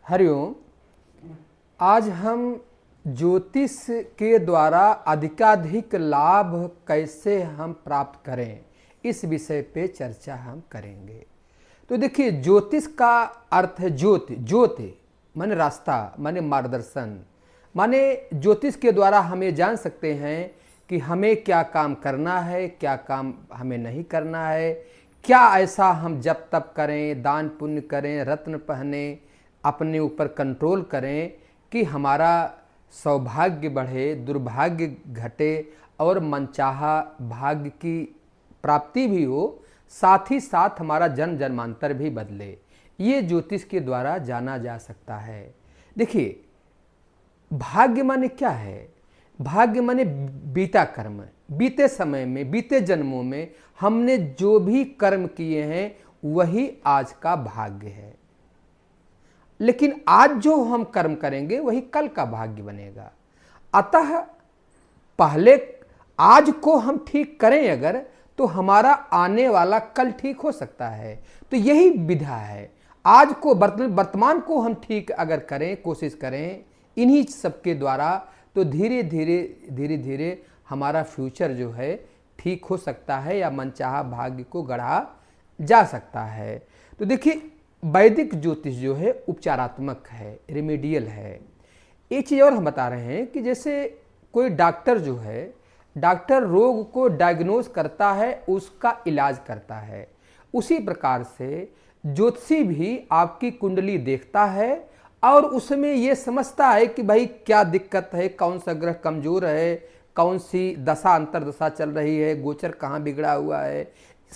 हरिओम। आज हम ज्योतिष के द्वारा अधिकाधिक लाभ कैसे हम प्राप्त करें, इस विषय पे चर्चा हम करेंगे। तो देखिए, ज्योतिष का अर्थ है ज्योति। ज्योति माने रास्ता, माने मार्गदर्शन, माने ज्योतिष के द्वारा हम ये जान सकते हैं कि हमें क्या काम करना है, क्या काम हमें नहीं करना है, क्या ऐसा हम जप तप करें, दान पुण्य करें, रत्न पहने, अपने ऊपर कंट्रोल करें कि हमारा सौभाग्य बढ़े, दुर्भाग्य घटे और मनचाहा भाग्य की प्राप्ति भी हो, साथ ही साथ हमारा जन्म जन्मांतर भी बदले। ये ज्योतिष के द्वारा जाना जा सकता है। देखिए, भाग्य माने क्या है? भाग्य माने बीता कर्म। बीते समय में, बीते जन्मों में हमने जो भी कर्म किए हैं वही आज का भाग्य है। लेकिन आज जो हम कर्म करेंगे वही कल का भाग्य बनेगा। अतः पहले आज को हम ठीक करें अगर, तो हमारा आने वाला कल ठीक हो सकता है। तो यही विधा है। आज को, वर्तमान को हम ठीक अगर करें, कोशिश करें इन्हीं सबके द्वारा, तो धीरे धीरे हमारा फ्यूचर जो है ठीक हो सकता है या मनचाहा भाग्य को गढ़ा जा सकता है। तो देखिए, वैदिक ज्योतिष जो है उपचारात्मक है, रेमेडियल है। एक चीज़ और हम बता रहे हैं कि जैसे कोई डॉक्टर जो है, डॉक्टर रोग को डायग्नोज करता है, उसका इलाज करता है, उसी प्रकार से ज्योतिषी भी आपकी कुंडली देखता है और उसमें ये समझता है कि भाई क्या दिक्कत है, कौन सा ग्रह कमजोर है, कौन सी दशा अंतरदशा चल रही है, गोचर कहाँ बिगड़ा हुआ है,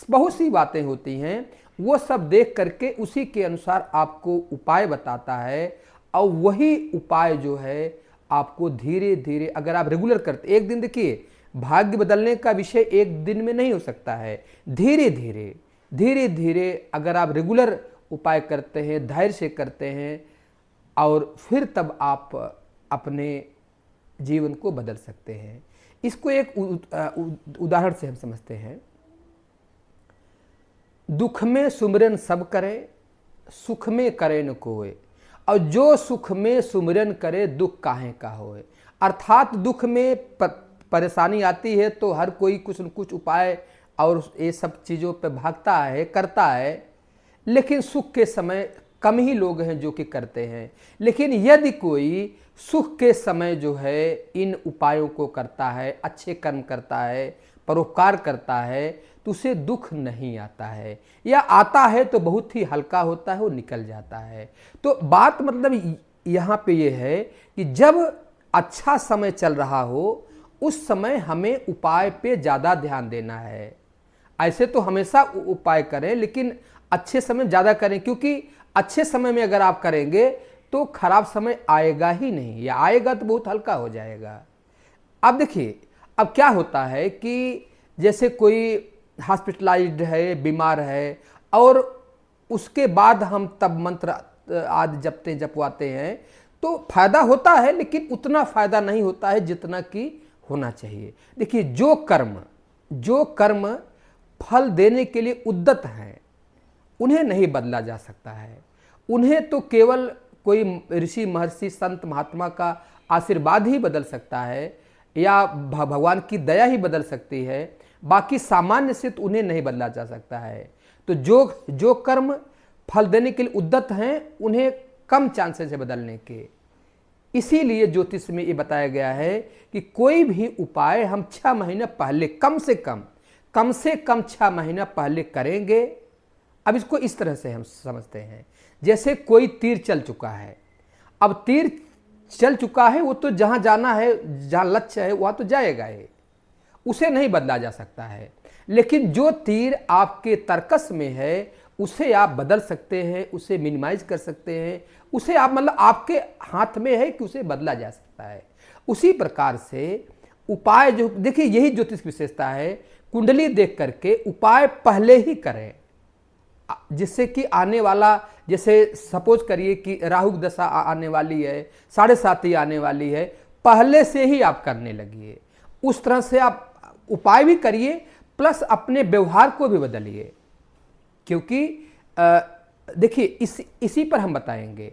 बहुत सी बातें होती हैं। वो सब देख करके उसी के अनुसार आपको उपाय बताता है और वही उपाय जो है आपको धीरे धीरे, अगर आप रेगुलर करते, एक दिन, देखिए भाग्य बदलने का विषय एक दिन में नहीं हो सकता है। धीरे धीरे अगर आप रेगुलर उपाय करते हैं, धैर्य से करते हैं, और फिर तब आप अपने जीवन को बदल सकते हैं। इसको एक उदाहरण से हम समझते हैं। दुख में सुमिरन सब करे, सुख में करे न कोय, और जो सुख में सुमिरन करे दुख काहे का होए। अर्थात दुख में परेशानी आती है तो हर कोई कुछ न कुछ उपाय और ये सब चीज़ों पे भागता है, करता है, लेकिन सुख के समय कम ही लोग हैं जो कि करते हैं। लेकिन यदि कोई सुख के समय जो है इन उपायों को करता है, अच्छे कर्म करता है, परोपकार करता है, तो उसे दुख नहीं आता है, या आता है तो बहुत ही हल्का होता है, वो निकल जाता है। तो बात मतलब यहाँ पे ये है कि जब अच्छा समय चल रहा हो उस समय हमें उपाय पे ज़्यादा ध्यान देना है। ऐसे तो हमेशा उपाय करें, लेकिन अच्छे समय ज़्यादा करें, क्योंकि अच्छे समय में अगर आप करेंगे तो खराब समय आएगा ही नहीं, या आएगा तो बहुत हल्का हो जाएगा। अब देखिए, अब क्या होता है कि जैसे कोई हॉस्पिटलाइज्ड है, बीमार है, और उसके बाद हम तब मंत्र आदि जपवाते हैं तो फायदा होता है, लेकिन उतना फायदा नहीं होता है जितना कि होना चाहिए। देखिए, जो कर्म फल देने के लिए उद्यत हैं उन्हें नहीं बदला जा सकता है। उन्हें तो केवल कोई ऋषि, महर्षि, संत, महात्मा का आशीर्वाद ही बदल सकता है, या भगवान की दया ही बदल सकती है। बाकी सामान्य से तो उन्हें नहीं बदला जा सकता है। तो जो कर्म फल देने के लिए उद्यत हैं उन्हें कम चांसेस है बदलने के। इसीलिए ज्योतिष में ये बताया गया है कि कोई भी उपाय हम 6 महीने पहले, कम से कम 6 महीना पहले करेंगे। अब इसको इस तरह से हम समझते हैं, जैसे कोई तीर चल चुका है। अब तीर चल चुका है, वो तो जहां जाना है, जहां लक्ष्य है वहां तो जाएगा ही, उसे नहीं बदला जा सकता है। लेकिन जो तीर आपके तर्कस में है उसे आप बदल सकते हैं, उसे मिनिमाइज कर सकते हैं, उसे आप मतलब आपके हाथ में है कि उसे बदला जा सकता है। उसी प्रकार से उपाय जो, देखिए यही ज्योतिष की विशेषता है, कुंडली देख करके उपाय पहले ही करें, जिससे कि आने वाला, जैसे सपोज करिए कि राहु दशा आने वाली है, 7.5 आने वाली है, पहले से ही आप करने लगिए। उस तरह से आप उपाय भी करिए, प्लस अपने व्यवहार को भी बदलिए। क्योंकि देखिए इसी पर हम बताएंगे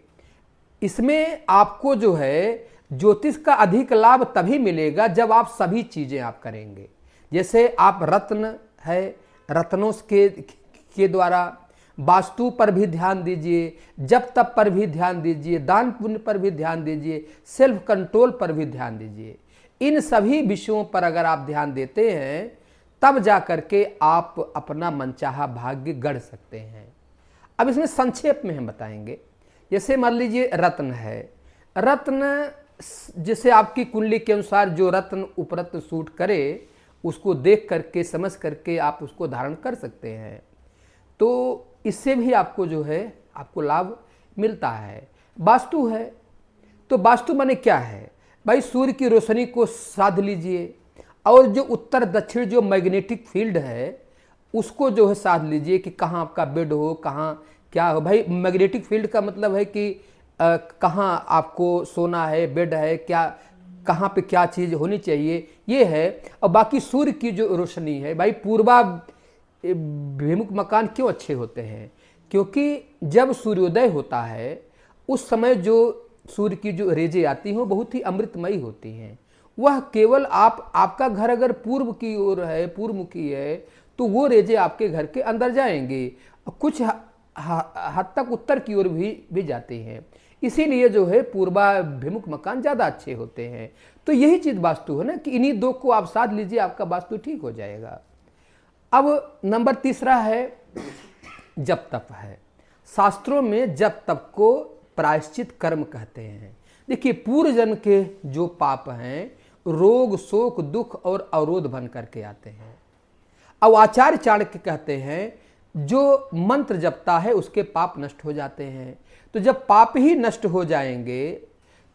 इसमें आपको जो है ज्योतिष का अधिक लाभ तभी मिलेगा जब आप सभी चीज़ें आप करेंगे। जैसे आप रत्न है, रत्नों के द्वारा वास्तु पर भी ध्यान दीजिए, जप तप पर भी ध्यान दीजिए, दान पुण्य पर भी ध्यान दीजिए, सेल्फ कंट्रोल पर भी ध्यान दीजिए। इन सभी विषयों पर अगर आप ध्यान देते हैं तब जा करके आप अपना मनचाहा भाग्य गढ़ सकते हैं। अब इसमें संक्षेप में हम बताएंगे। जैसे मान लीजिए रत्न है, रत्न जैसे आपकी कुंडली के अनुसार जो रत्न उपरत्न सूट करे उसको देख करके समझ करके आप उसको धारण कर सकते हैं, तो इससे भी आपको जो है आपको लाभ मिलता है। वास्तु है तो वास्तु माने क्या है भाई, सूर्य की रोशनी को साध लीजिए और जो उत्तर दक्षिण जो मैग्नेटिक फील्ड है उसको जो है साध लीजिए कि कहाँ आपका बेड हो, कहाँ क्या हो। भाई मैग्नेटिक फील्ड का मतलब है कि कहाँ आपको सोना है, बेड है, क्या कहाँ पे क्या चीज़ होनी चाहिए ये है। और बाकी सूर्य की जो रोशनी है भाई, पूर्वाभिमुख मकान क्यों अच्छे होते हैं, क्योंकि जब सूर्योदय होता है उस समय जो सूर्य की जो रेजें आती हैं बहुत ही अमृतमयी होती हैं। वह केवल आपका घर अगर पूर्व की ओर है, पूर्वमुखी है, तो वो रेजें आपके घर के अंदर जाएंगे, कुछ हद तक उत्तर की ओर भी जाते हैं। इसीलिए जो है पूर्वाभिमुख मकान ज़्यादा अच्छे होते हैं। तो यही चीज़ वास्तु है ना कि इन्हीं दो को आप साध लीजिए, आपका वास्तु ठीक हो जाएगा। अब नंबर तीसरा है जप तप है। शास्त्रों में जप तप को प्रायश्चित कर्म कहते हैं। देखिए पूर्व जन्म के जो पाप हैं रोग शोक दुख और अवरोध बन करके आते हैं। अब आचार्य चाणक्य कहते हैं जो मंत्र जपता है उसके पाप नष्ट हो जाते हैं। तो जब पाप ही नष्ट हो जाएंगे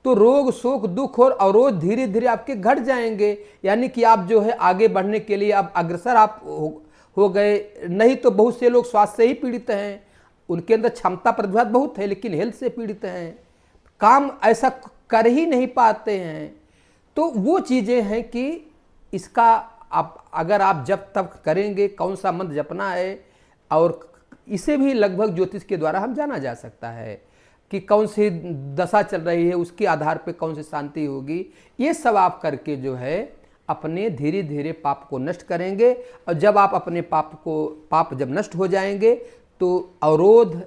तो रोग शोक दुख और अवरोध धीरे धीरे आपके घट जाएंगे, यानी कि आप जो है आगे बढ़ने के लिए आप अग्रसर आप हो गए। नहीं तो बहुत से लोग स्वास्थ्य से ही पीड़ित हैं, उनके अंदर क्षमता प्रतिभा बहुत है लेकिन हेल्थ से पीड़ित हैं, काम ऐसा कर ही नहीं पाते हैं। तो वो चीज़ें हैं कि इसका आप अगर आप जप तप करेंगे, कौन सा मंत्र जपना है, और इसे भी लगभग ज्योतिष के द्वारा हम जाना जा सकता है कि कौन सी दशा चल रही है, उसके आधार पे कौन सी शांति होगी। ये सब आप करके जो है अपने धीरे धीरे पाप को नष्ट करेंगे। और जब आप अपने पाप जब नष्ट हो जाएंगे तो अवरोध,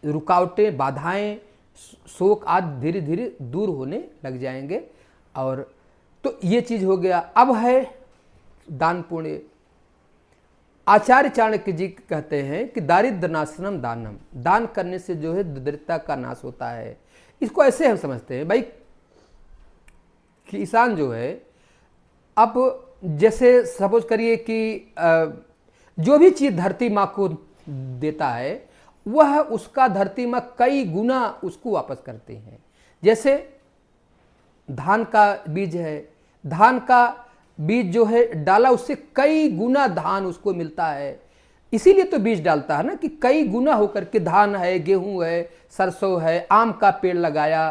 रुकावटें, बाधाएं, शोक आदि धीरे धीरे दूर होने लग जाएंगे। और तो ये चीज़ हो गया। अब है दान पुण्य। आचार्य चाणक्य जी कहते हैं कि दारिद्र नाशनम दानम, दान करने से जो है दरिद्रता का नाश होता है। इसको ऐसे हम समझते हैं भाई, किसान जो है अब जैसे सपोज करिए कि जो भी चीज़ धरती माँ को देता है वह उसका धरती माँ कई गुना उसको वापस करती हैं। जैसे धान का बीज है, धान का बीज जो है डाला उससे कई गुना धान उसको मिलता है। इसीलिए तो बीज डालता है ना कि कई गुना होकर के धान है, गेहूं है, सरसों है, आम का पेड़ लगाया,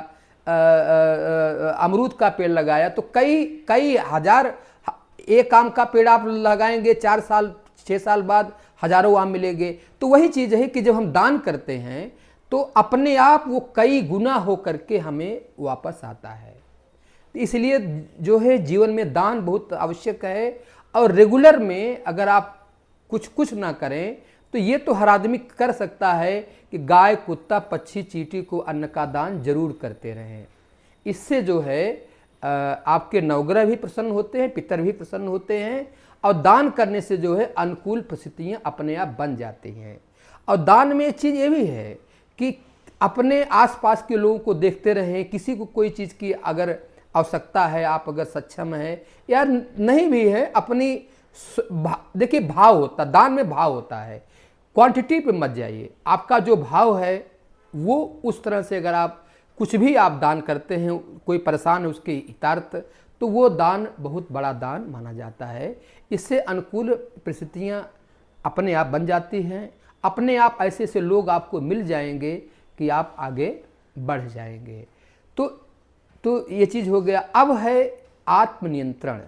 अमरूद का पेड़ लगाया, तो कई हजार, एक आम का पेड़ आप लगाएंगे 4 साल 6 साल बाद हजारों आम मिलेंगे। तो वही चीज़ है कि जब हम दान करते हैं तो अपने आप वो कई गुना होकर के हमें वापस आता है। इसलिए जो है जीवन में दान बहुत आवश्यक है। और रेगुलर में अगर आप कुछ ना करें तो ये तो हर आदमी कर सकता है कि गाय कुत्ता पक्षी चींटी को अन्न का दान जरूर करते रहें। इससे जो है आपके नवग्रह भी प्रसन्न होते हैं, पितर भी प्रसन्न होते हैं, और दान करने से जो है अनुकूल परिस्थितियाँ अपने आप बन जाती हैं। और दान में एक चीज़ ये भी है कि अपने आसपास के लोगों को देखते रहें। किसी को कोई चीज़ की अगर आवश्यकता है, आप अगर सक्षम है या नहीं भी है, अपनी देखिए भाव होता, दान में भाव होता है, क्वांटिटी पे मत जाइए। आपका जो भाव है वो उस तरह से अगर आप कुछ भी आप दान करते हैं, कोई परेशान है उसके हितार्थ, तो वो दान बहुत बड़ा दान माना जाता है। इससे अनुकूल परिस्थितियाँ अपने आप बन जाती हैं। अपने आप ऐसे ऐसे लोग आपको मिल जाएंगे कि आप आगे बढ़ जाएंगे। तो ये चीज़ हो गया। अब है आत्मनियंत्रण।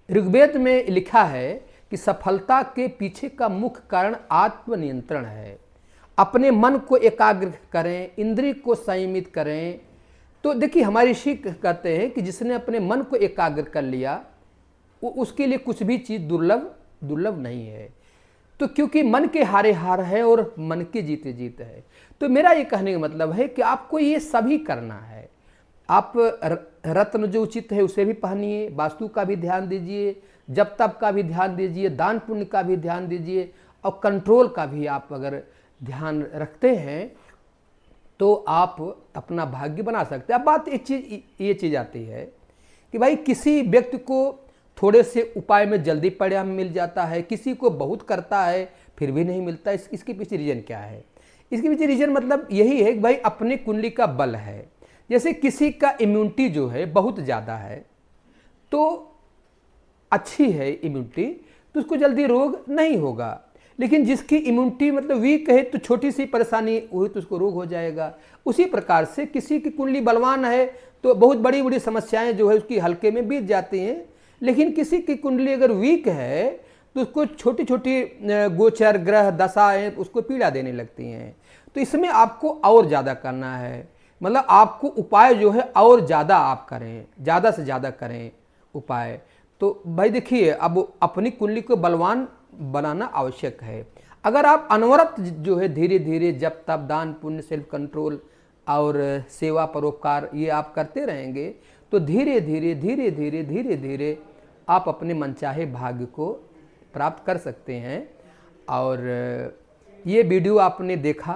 ऋग्वेद में लिखा है कि सफलता के पीछे का मुख्य कारण आत्मनियंत्रण है। अपने मन को एकाग्र करें, इंद्रिय को संयमित करें। तो देखिए हमारे ऋषि कहते हैं कि जिसने अपने मन को एकाग्र कर लिया वो उसके लिए कुछ भी चीज़ दुर्लभ नहीं है। तो क्योंकि मन के हारे हार है और मन के जीते जीत है। तो मेरा ये कहने का मतलब है कि आपको ये सभी करना है। आप रत्न जो उचित है उसे भी पहनिए, वास्तु का भी ध्यान दीजिए, जप तप का भी ध्यान दीजिए, दान पुण्य का भी ध्यान दीजिए, और कंट्रोल का भी आप अगर ध्यान रखते हैं तो आप अपना भाग्य बना सकते हैं। अब बात ये चीज़ आती है कि भाई किसी व्यक्ति को थोड़े से उपाय में जल्दी परिणाम मिल जाता है, किसी को बहुत करता है फिर भी नहीं मिलता। इसके पीछे रीजन क्या है? इसके पीछे रीजन मतलब यही है कि भाई अपनी कुंडली का बल है। जैसे किसी का इम्यूनिटी जो है बहुत ज़्यादा है तो अच्छी है इम्यूनिटी, तो उसको जल्दी रोग नहीं होगा। लेकिन जिसकी इम्यूनिटी मतलब वीक है तो छोटी सी परेशानी हुई तो उसको रोग हो जाएगा। उसी प्रकार से किसी की कुंडली बलवान है तो बहुत बड़ी बड़ी समस्याएं जो है उसकी हल्के में बीत जाती हैं। लेकिन किसी की कुंडली अगर वीक है तो उसको छोटी छोटी गोचर ग्रह दशाएं उसको पीड़ा देने लगती हैं। तो इसमें आपको और ज़्यादा करना है, मतलब आपको उपाय जो है और ज़्यादा आप करें, ज़्यादा से ज़्यादा करें उपाय। तो भाई देखिए अब अपनी कुंडली को बलवान बनाना आवश्यक है। अगर आप अनवरत जो है धीरे धीरे जप तप दान पुण्य सेल्फ कंट्रोल और सेवा परोपकार ये आप करते रहेंगे तो धीरे धीरे धीरे धीरे धीरे धीरे आप अपने मनचाहे भाग्य को प्राप्त कर सकते हैं। और ये वीडियो आपने देखा,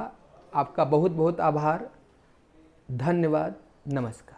आपका बहुत बहुत आभार, धन्यवाद, नमस्कार।